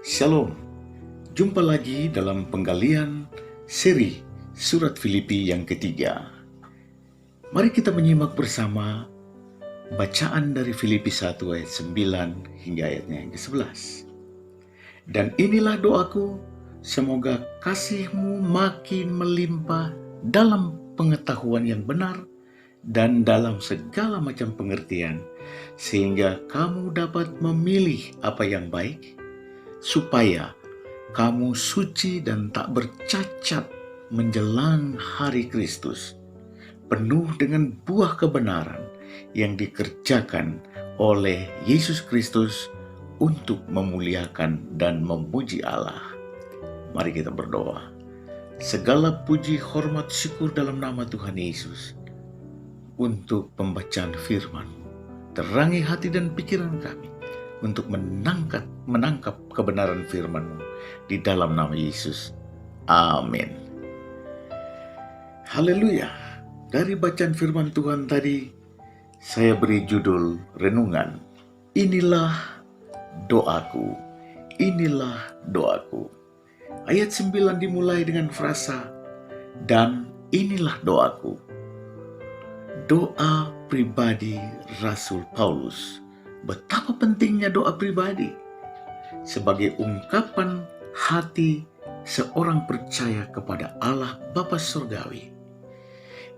Shalom, jumpa lagi dalam penggalian seri Surat Filipi yang ketiga. Mari kita menyimak bersama bacaan dari Filipi 1 ayat 9 hingga ayatnya yang ke-11. Dan inilah doaku, semoga kasihmu makin melimpah dalam pengetahuan yang benar dan dalam segala macam pengertian, sehingga kamu dapat memilih apa yang baik, supaya kamu suci dan tak bercacat menjelang hari Kristus, penuh dengan buah kebenaran yang dikerjakan oleh Yesus Kristus untuk memuliakan dan memuji Allah. Mari kita berdoa. Segala puji, hormat, syukur dalam nama Tuhan Yesus untuk pembacaan firman-Mu. Terangi hati dan pikiran kami untuk menangkap kebenaran firman-Mu di dalam nama Yesus. Amin. Haleluya. Dari bacaan firman Tuhan tadi, saya beri judul renungan, inilah doaku, inilah doaku. Ayat 9 dimulai dengan frasa, dan inilah doaku. Doa pribadi Rasul Paulus. Betapa pentingnya doa pribadi sebagai ungkapan hati seorang percaya kepada Allah Bapa Surgawi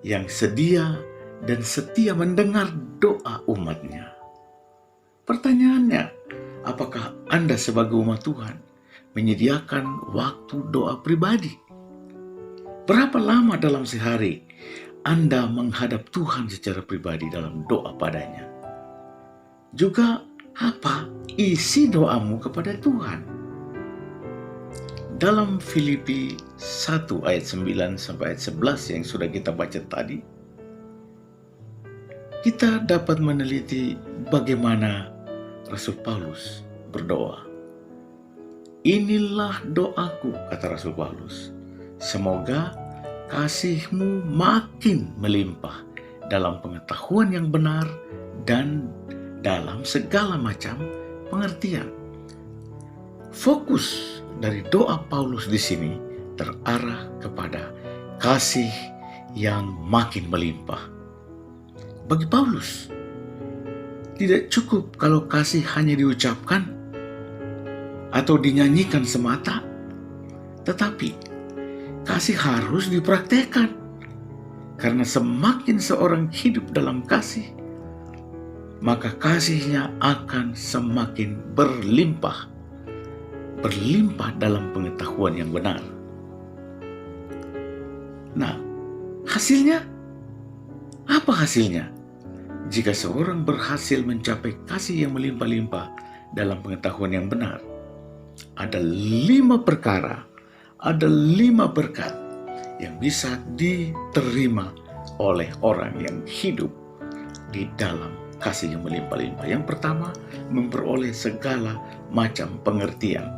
yang sedia dan setia mendengar doa umatnya. Pertanyaannya, apakah Anda sebagai umat Tuhan menyediakan waktu doa pribadi? Berapa lama dalam sehari Anda menghadap Tuhan secara pribadi dalam doa padanya? Juga apa isi doamu kepada Tuhan? Dalam Filipi 1 ayat 9 sampai ayat 11 yang sudah kita baca tadi, kita dapat meneliti bagaimana Rasul Paulus berdoa. Inilah doaku, kata Rasul Paulus, semoga kasihmu makin melimpah dalam pengetahuan yang benar dan dalam segala macam pengertian. Fokus dari doa Paulus di sini terarah kepada kasih yang makin melimpah. Bagi Paulus, tidak cukup kalau kasih hanya diucapkan atau dinyanyikan semata, tetapi kasih harus dipraktekkan. Karena semakin seorang hidup dalam kasih, maka kasihnya akan semakin berlimpah dalam pengetahuan yang benar. Nah, hasilnya? Apa hasilnya? Jika seorang berhasil mencapai kasih yang melimpah-limpah dalam pengetahuan yang benar, ada 5 perkara, ada 5 berkat yang bisa diterima oleh orang yang hidup di dalam kasih yang melimpah-limpah. Yang pertama, memperoleh segala macam pengertian.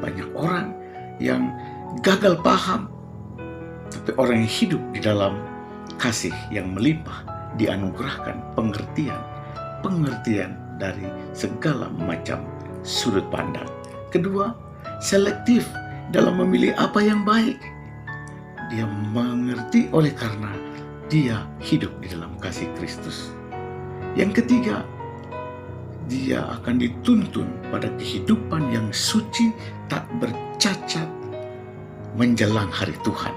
Banyak orang yang gagal paham, tapi orang yang hidup di dalam kasih yang melimpah dianugerahkan pengertian dari segala macam sudut pandang. Kedua, selektif dalam memilih apa yang baik. Dia mengerti oleh karena dia hidup di dalam kasih Kristus. Yang ketiga, dia akan dituntun pada kehidupan yang suci, tak bercacat menjelang hari Tuhan.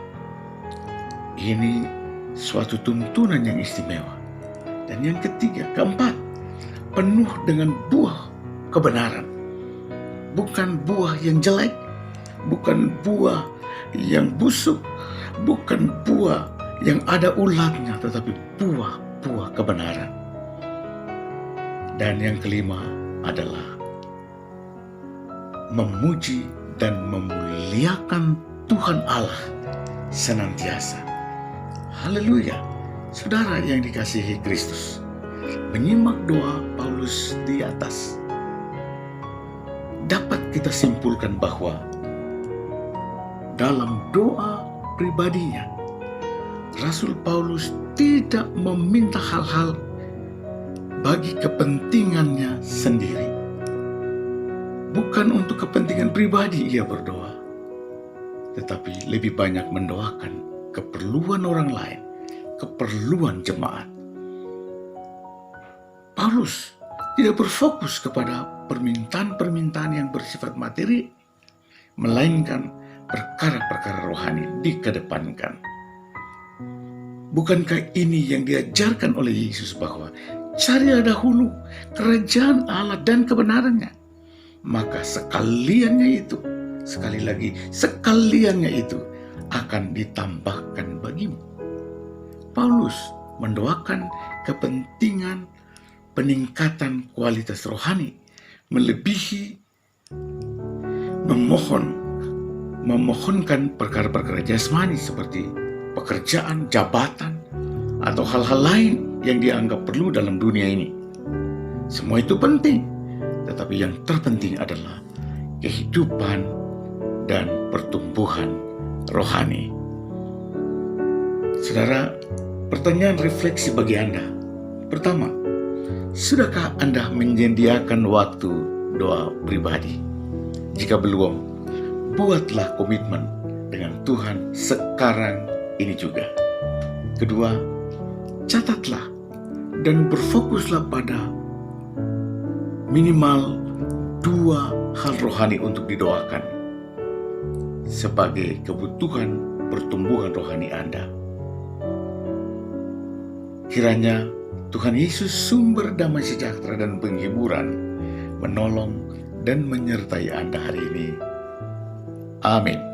Ini suatu tuntunan yang istimewa. Dan yang ketiga, keempat, penuh dengan buah kebenaran. Bukan buah yang jelek, bukan buah yang busuk, bukan buah yang ada ulatnya, tetapi buah kebenaran. Dan yang kelima adalah memuji dan memuliakan Tuhan Allah senantiasa. Haleluya. Saudara yang dikasihi Kristus, menyimak doa Paulus di atas, dapat kita simpulkan bahwa dalam doa pribadinya, Rasul Paulus tidak meminta hal-hal bagi kepentingannya sendiri. Bukan untuk kepentingan pribadi ia berdoa, tetapi lebih banyak mendoakan keperluan orang lain, keperluan jemaat. Paulus tidak berfokus kepada permintaan-permintaan yang bersifat materi, melainkan perkara-perkara rohani dikedepankan. Bukankah ini yang diajarkan oleh Yesus bahwa carilah dahulu kerajaan Allah dan kebenarannya, maka sekaliannya itu, sekali lagi sekaliannya itu akan ditambahkan bagimu. Paulus mendoakan kepentingan peningkatan kualitas rohani melebihi memohonkan perkara-perkara jasmani seperti pekerjaan, jabatan, atau hal-hal lain yang dianggap perlu dalam dunia ini. Semua itu penting, tetapi yang terpenting adalah kehidupan dan pertumbuhan rohani. Saudara, pertanyaan refleksi bagi Anda. Pertama, sudahkah Anda menyediakan waktu doa pribadi? Jika belum, buatlah komitmen dengan Tuhan sekarang ini juga. Kedua, catatlah dan berfokuslah pada minimal 2 hal rohani untuk didoakan sebagai kebutuhan pertumbuhan rohani Anda. Kiranya Tuhan Yesus, sumber damai sejahtera dan penghiburan, menolong dan menyertai Anda hari ini. Amin.